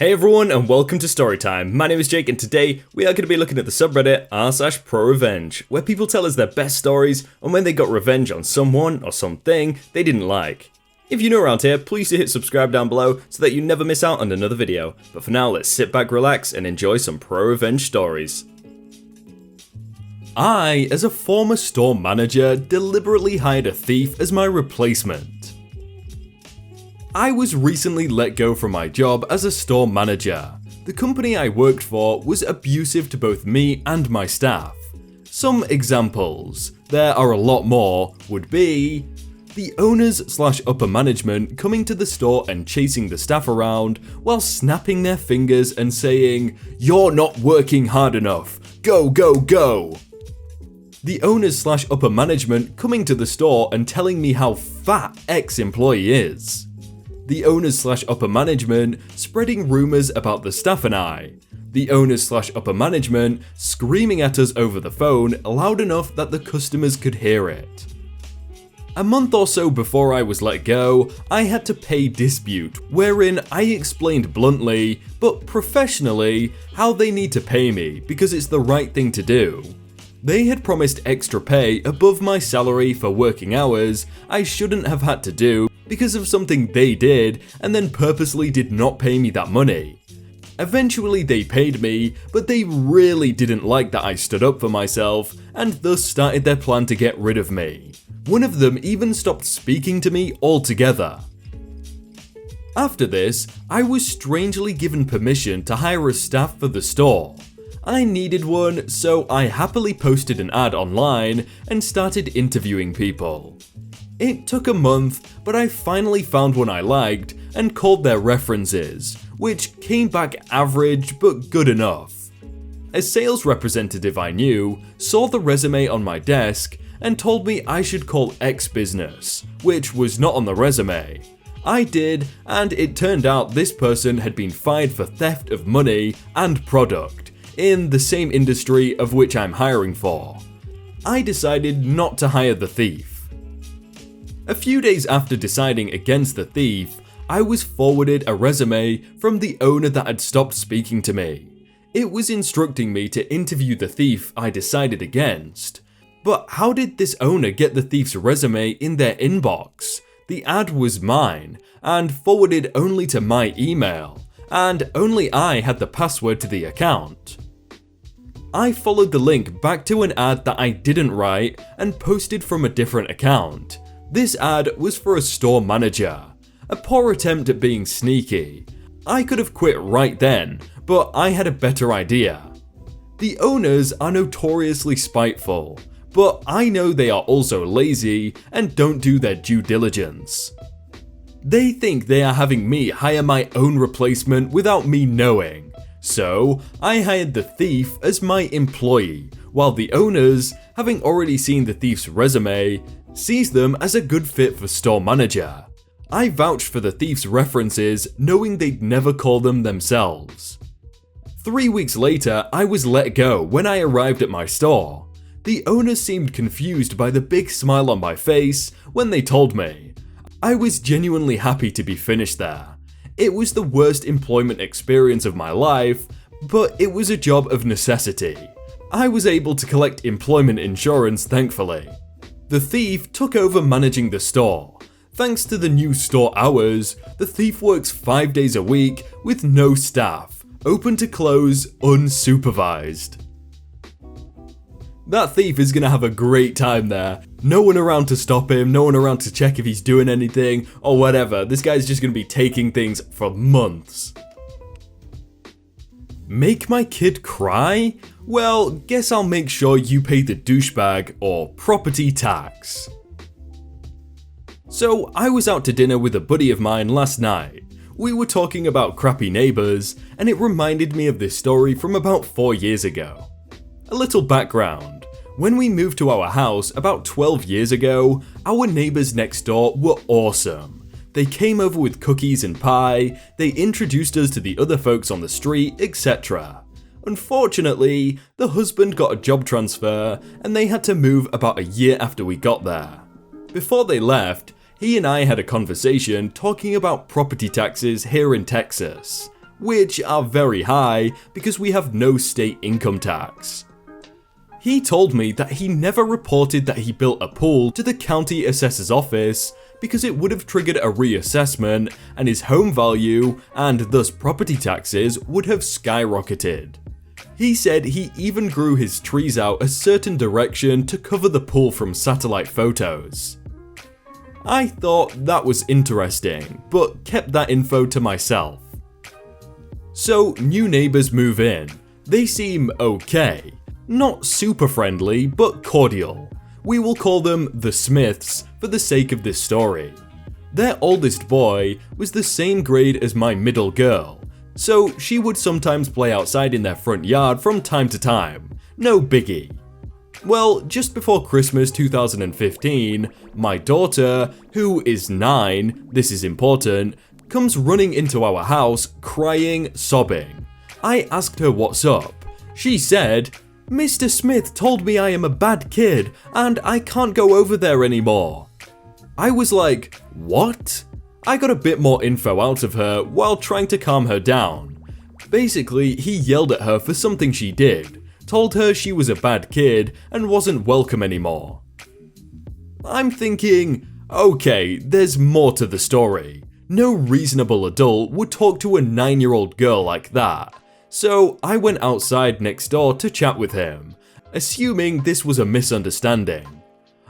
Hey everyone and welcome to Storytime. My name is Jake and today we are going to be looking at the subreddit r/prorevenge, where people tell us their best stories on when they got revenge on someone or something they didn't like. If you're new around here, please do hit subscribe down below so that you never miss out on another video. But for now, let's sit back, relax and enjoy some pro-revenge stories. I, as a former store manager, deliberately hired a thief as my replacement. I was recently let go from my job as a store manager. The company I worked for was abusive to both me and my staff. Some examples, there are a lot more, would be the owners/upper management coming to the store and chasing the staff around while snapping their fingers and saying, "You're not working hard enough, go, go, go." The owners/upper management coming to the store and telling me how fat ex-employee is. The owners/upper management spreading rumours about the staff and I. The owners/upper management screaming at us over the phone loud enough that the customers could hear it. A month or so before I was let go, I had to pay dispute, wherein I explained bluntly, but professionally, how they need to pay me because it's the right thing to do. They had promised extra pay above my salary for working hours I shouldn't have had to do because of something they did and then purposely did not pay me that money. Eventually they paid me, but they really didn't like that I stood up for myself and thus started their plan to get rid of me. One of them even stopped speaking to me altogether. After this, I was strangely given permission to hire a staff for the store. I needed one, so I happily posted an ad online and started interviewing people. It took a month, but I finally found one I liked and called their references, which came back average but good enough. A sales representative I knew saw the resume on my desk and told me I should call X business, which was not on the resume. I did, and it turned out this person had been fired for theft of money and product in the same industry of which I'm hiring for. I decided not to hire the thief. A few days after deciding against the thief, I was forwarded a resume from the owner that had stopped speaking to me. It was instructing me to interview the thief I decided against. But how did this owner get the thief's resume in their inbox? The ad was mine, and forwarded only to my email, and only I had the password to the account. I followed the link back to an ad that I didn't write and posted from a different account. This ad was for a store manager. A poor attempt at being sneaky. I could have quit right then, but I had a better idea. The owners are notoriously spiteful, but I know they are also lazy and don't do their due diligence. They think they are having me hire my own replacement without me knowing. So, I hired the thief as my employee, while the owners, having already seen the thief's resume, sees them as a good fit for store manager. I vouched for the thief's references, knowing they'd never call them themselves. 3 weeks later, I was let go when I arrived at my store. The owners seemed confused by the big smile on my face when they told me. I was genuinely happy to be finished there. It was the worst employment experience of my life, but it was a job of necessity. I was able to collect employment insurance, thankfully. The thief took over managing the store. Thanks to the new store hours, the thief works 5 days a week with no staff, open to close, unsupervised. That thief is gonna have a great time there. No one around to stop him, no one around to check if he's doing anything, or whatever. This guy's just gonna be taking things for months. Make my kid cry? Well, guess I'll make sure you pay the douchebag or property tax. So, I was out to dinner with a buddy of mine last night. We were talking about crappy neighbours, and it reminded me of this story from about 4 years ago. A little background. When we moved to our house about 12 years ago, our neighbours next door were awesome. They came over with cookies and pie, they introduced us to the other folks on the street, etc. Unfortunately, the husband got a job transfer and they had to move about a year after we got there. Before they left, he and I had a conversation talking about property taxes here in Texas. which are very high because we have no state income tax. He told me that he never reported that he built a pool to the county assessor's office because it would have triggered a reassessment and his home value, and thus property taxes, would have skyrocketed. He said he even grew his trees out a certain direction to cover the pool from satellite photos. I thought that was interesting, but kept that info to myself. So new neighbours move in. They seem okay. Not super friendly, but cordial. We will call them the Smiths for the sake of this story. Their oldest boy was the same grade as my middle girl, so she would sometimes play outside in their front yard from time to time. No biggie. Well, just before Christmas 2015, my daughter, who is 9, this is important, comes running into our house, crying, sobbing. I asked her what's up. She said, "Mr. Smith told me I am a bad kid and I can't go over there anymore." I was like, what? I got a bit more info out of her while trying to calm her down. Basically, he yelled at her for something she did, told her she was a bad kid and wasn't welcome anymore. I'm thinking, okay, there's more to the story. No reasonable adult would talk to a 9-year-old girl like that. So I went outside next door to chat with him, assuming this was a misunderstanding.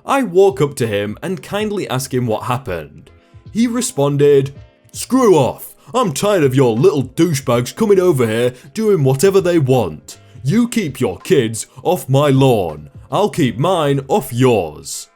I walk up to him and kindly ask him what happened. He responded, "Screw off, I'm tired of your little douchebags coming over here doing whatever they want. You keep your kids off my lawn, I'll keep mine off yours."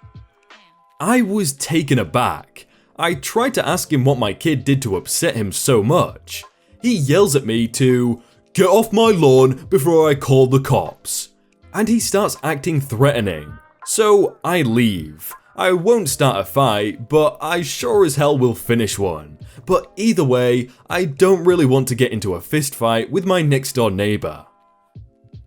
I was taken aback. I tried to ask him what my kid did to upset him so much. He yells at me to "Get off my lawn before I call the cops." And he starts acting threatening. So I leave. I won't start a fight, but I sure as hell will finish one. But either way, I don't really want to get into a fist fight with my next door neighbor.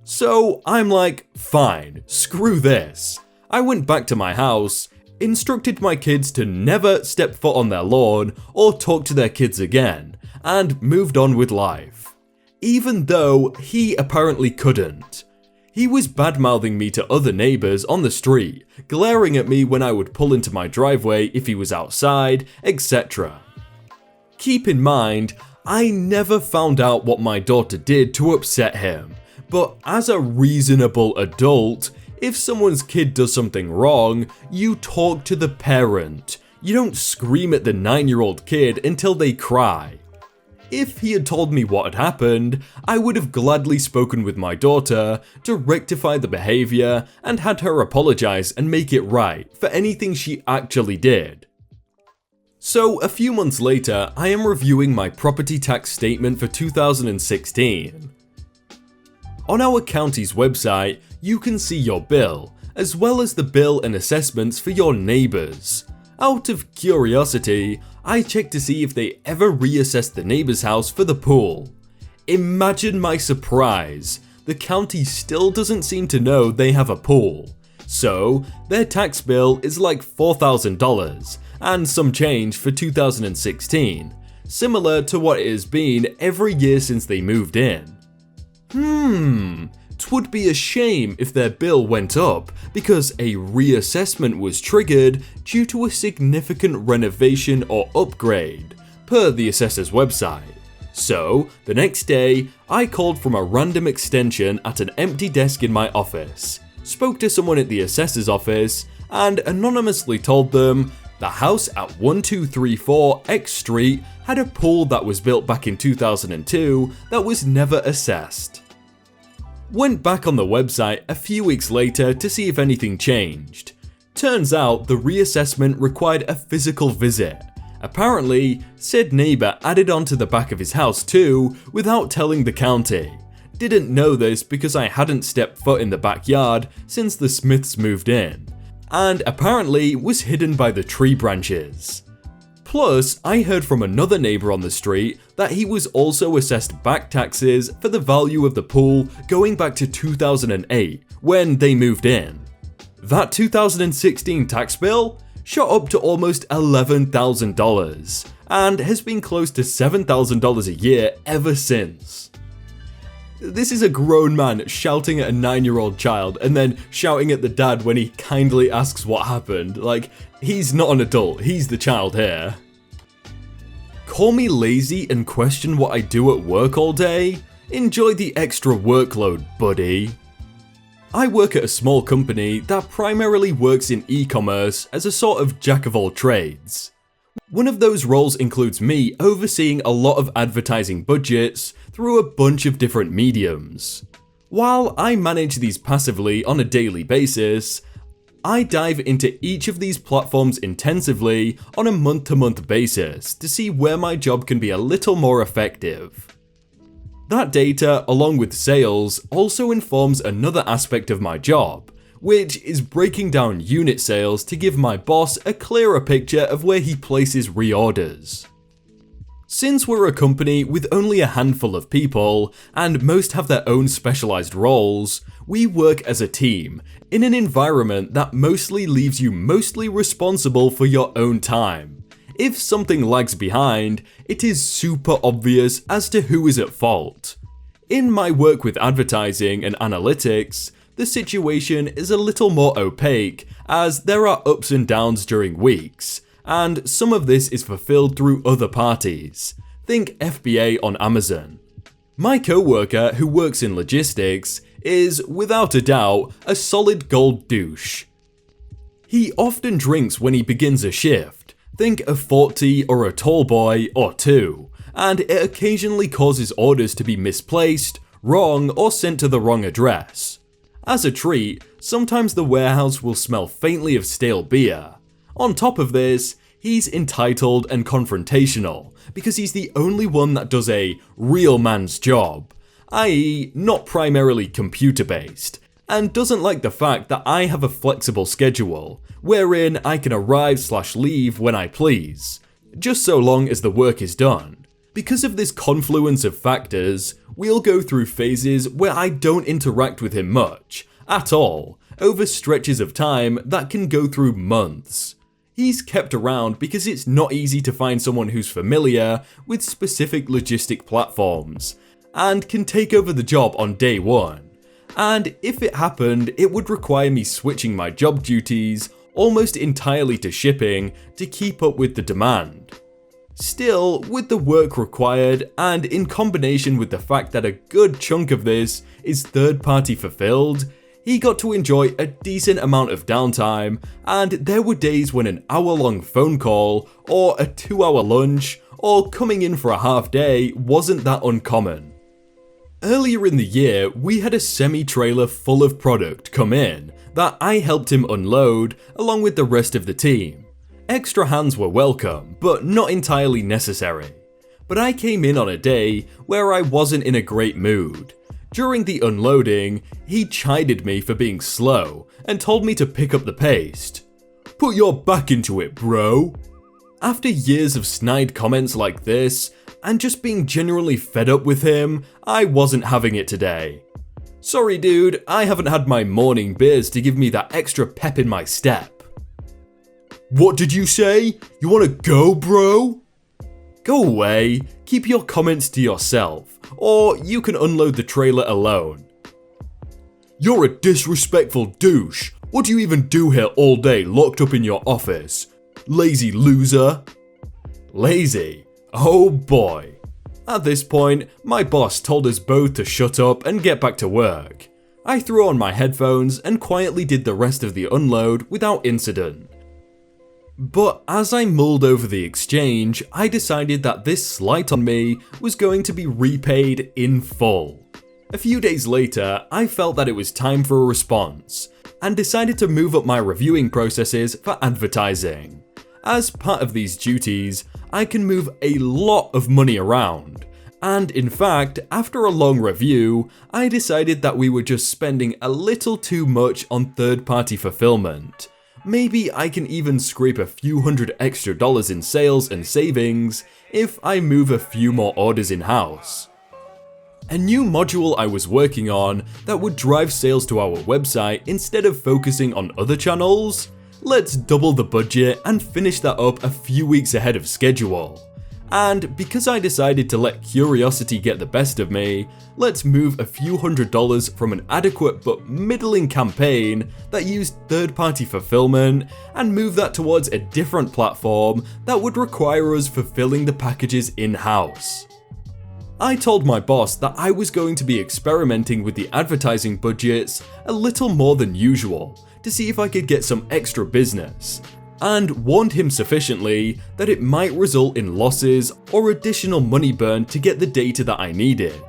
So I'm like, fine, screw this. I went back to my house, instructed my kids to never step foot on their lawn or talk to their kids again, and moved on with life. Even though he apparently couldn't. He was bad-mouthing me to other neighbours on the street, glaring at me when I would pull into my driveway if he was outside, etc. Keep in mind, I never found out what my daughter did to upset him, but as a reasonable adult, if someone's kid does something wrong, you talk to the parent. You don't scream at the 9-year-old kid until they cry. If he had told me what had happened, I would have gladly spoken with my daughter to rectify the behaviour and had her apologise and make it right for anything she actually did. So a few months later, I am reviewing my property tax statement for 2016. On our county's website, you can see your bill, as well as the bill and assessments for your neighbours. Out of curiosity, I checked to see if they ever reassessed the neighbour's house for the pool. Imagine my surprise, the county still doesn't seem to know they have a pool. So, their tax bill is like $4,000 and some change for 2016, similar to what it has been every year since they moved in. 'Twould be a shame if their bill went up because a reassessment was triggered due to a significant renovation or upgrade, per the assessor's website. So, the next day, I called from a random extension at an empty desk in my office, spoke to someone at the assessor's office, and anonymously told them the house at 1234 X Street had a pool that was built back in 2002 that was never assessed. Went back on the website a few weeks later to see if anything changed. Turns out the reassessment required a physical visit. Apparently, said neighbour added onto the back of his house too without telling the county. Didn't know this because I hadn't stepped foot in the backyard since the Smiths moved in, and apparently was hidden by the tree branches. Plus, I heard from another neighbour on the street that he was also assessed back taxes for the value of the pool going back to 2008 when they moved in. That 2016 tax bill shot up to almost $11,000, and has been close to $7,000 a year ever since. This is a grown man shouting at a 9-year-old child and then shouting at the dad when he kindly asks what happened. Like, he's not an adult, he's the child here. Call me lazy and question what I do at work all day? Enjoy the extra workload, buddy. I work at a small company that primarily works in e-commerce as a sort of jack of all trades. One of those roles includes me overseeing a lot of advertising budgets through a bunch of different mediums. While I manage these passively on a daily basis, I dive into each of these platforms intensively on a month-to-month basis to see where my job can be a little more effective. That data, along with sales, also informs another aspect of my job, which is breaking down unit sales to give my boss a clearer picture of where he places reorders. Since we're a company with only a handful of people, and most have their own specialized roles, we work as a team, in an environment that mostly leaves you mostly responsible for your own time. If something lags behind, it is super obvious as to who is at fault. In my work with advertising and analytics, the situation is a little more opaque, as there are ups and downs during weeks, and some of this is fulfilled through other parties. Think FBA on Amazon. My co-worker who works in logistics is, without a doubt, a solid gold douche. He often drinks when he begins a shift, think a 40 or a tall boy or two, and it occasionally causes orders to be misplaced, wrong, or sent to the wrong address. As a treat, sometimes the warehouse will smell faintly of stale beer. On top of this, he's entitled and confrontational because he's the only one that does a real man's job, i.e. not primarily computer-based, and doesn't like the fact that I have a flexible schedule, wherein I can arrive/leave when I please, just so long as the work is done. Because of this confluence of factors, we'll go through phases where I don't interact with him much, at all, over stretches of time that can go through months. He's kept around because it's not easy to find someone who's familiar with specific logistic platforms, and can take over the job on day one. And if it happened, it would require me switching my job duties almost entirely to shipping to keep up with the demand. Still, with the work required, and in combination with the fact that a good chunk of this is third-party fulfilled, he got to enjoy a decent amount of downtime, and there were days when an hour-long phone call, or a 2-hour lunch, or coming in for a half day wasn't that uncommon. Earlier in the year, we had a semi-trailer full of product come in that I helped him unload along with the rest of the team. Extra hands were welcome, but not entirely necessary. But I came in on a day where I wasn't in a great mood. During the unloading, he chided me for being slow and told me to pick up the pace. "Put your back into it, bro." After years of snide comments like this, and just being generally fed up with him, I wasn't having it today. "Sorry dude, I haven't had my morning beers to give me that extra pep in my step." "What did you say? You wanna go, bro?" Go away, keep your comments to yourself, or you can unload the trailer alone. "You're a disrespectful douche. What do you even do here all day locked up in your office? Lazy loser." Lazy? Oh boy. At this point, my boss told us both to shut up and get back to work. I threw on my headphones and quietly did the rest of the unload without incident. But as I mulled over the exchange, I decided that this slight on me was going to be repaid in full. A few days later, I felt that it was time for a response, and decided to move up my reviewing processes for advertising. As part of these duties, I can move a lot of money around, and in fact, after a long review, I decided that we were just spending a little too much on third-party fulfillment. Maybe I can even scrape a few $100 extra in sales and savings if I move a few more orders in-house. A new module I was working on that would drive sales to our website instead of focusing on other channels? Let's double the budget and finish that up a few weeks ahead of schedule. And because I decided to let curiosity get the best of me, let's move a few $100s from an adequate but middling campaign that used third-party fulfillment and move that towards a different platform that would require us fulfilling the packages in-house. I told my boss that I was going to be experimenting with the advertising budgets a little more than usual to see if I could get some extra business, and warned him sufficiently that it might result in losses or additional money burn to get the data that I needed.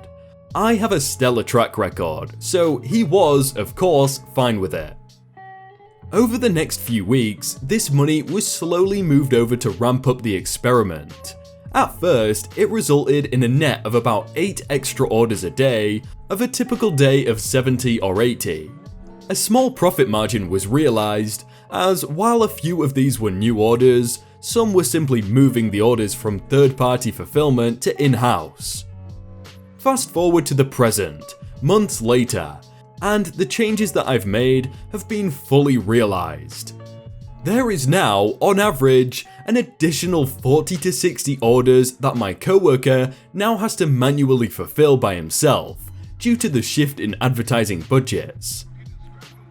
I have a stellar track record, so he was, of course, fine with it. Over the next few weeks, this money was slowly moved over to ramp up the experiment. At first, it resulted in a net of about 8 extra orders a day of a typical day of 70 or 80. A small profit margin was realized, as while a few of these were new orders, some were simply moving the orders from third-party fulfillment to in-house. Fast forward to the present, months later, and the changes that I've made have been fully realized. There is now, on average, an additional 40 to 60 orders that my coworker now has to manually fulfill by himself, due to the shift in advertising budgets.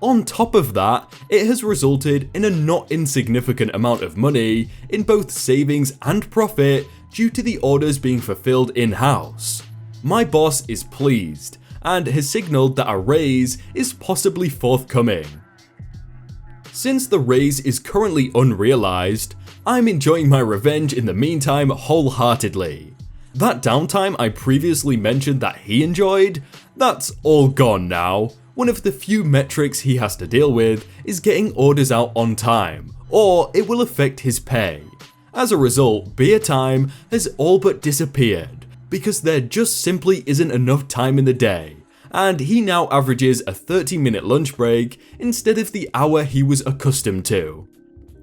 On top of that, it has resulted in a not insignificant amount of money in both savings and profit due to the orders being fulfilled in-house. My boss is pleased, and has signaled that a raise is possibly forthcoming. Since the raise is currently unrealized, I'm enjoying my revenge in the meantime wholeheartedly. That downtime I previously mentioned that he enjoyed, that's all gone now. One of the few metrics he has to deal with is getting orders out on time, or it will affect his pay. As a result, beer time has all but disappeared, because there just simply isn't enough time in the day, and he now averages a 30-minute lunch break instead of the hour he was accustomed to.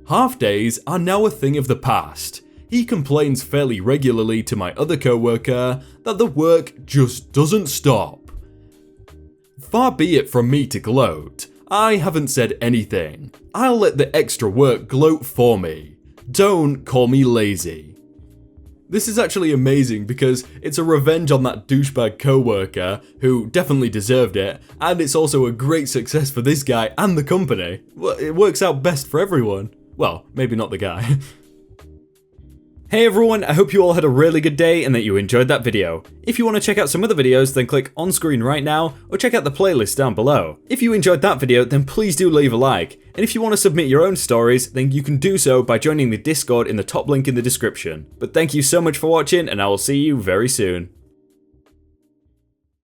Half days are now a thing of the past. He complains fairly regularly to my other coworker that the work just doesn't stop. Far be it from me to gloat. I haven't said anything. I'll let the extra work gloat for me. Don't call me lazy. This is actually amazing because it's a revenge on that douchebag coworker who definitely deserved it, and it's also a great success for this guy and the company. Well, it works out best for everyone. Well, maybe not the guy. Hey everyone, I hope you all had a really good day and that you enjoyed that video. If you want to check out some other videos, then click on screen right now or check out the playlist down below. If you enjoyed that video, then please do leave a like. And if you want to submit your own stories, then you can do so by joining the Discord in the top link in the description. But thank you so much for watching, and I will see you very soon.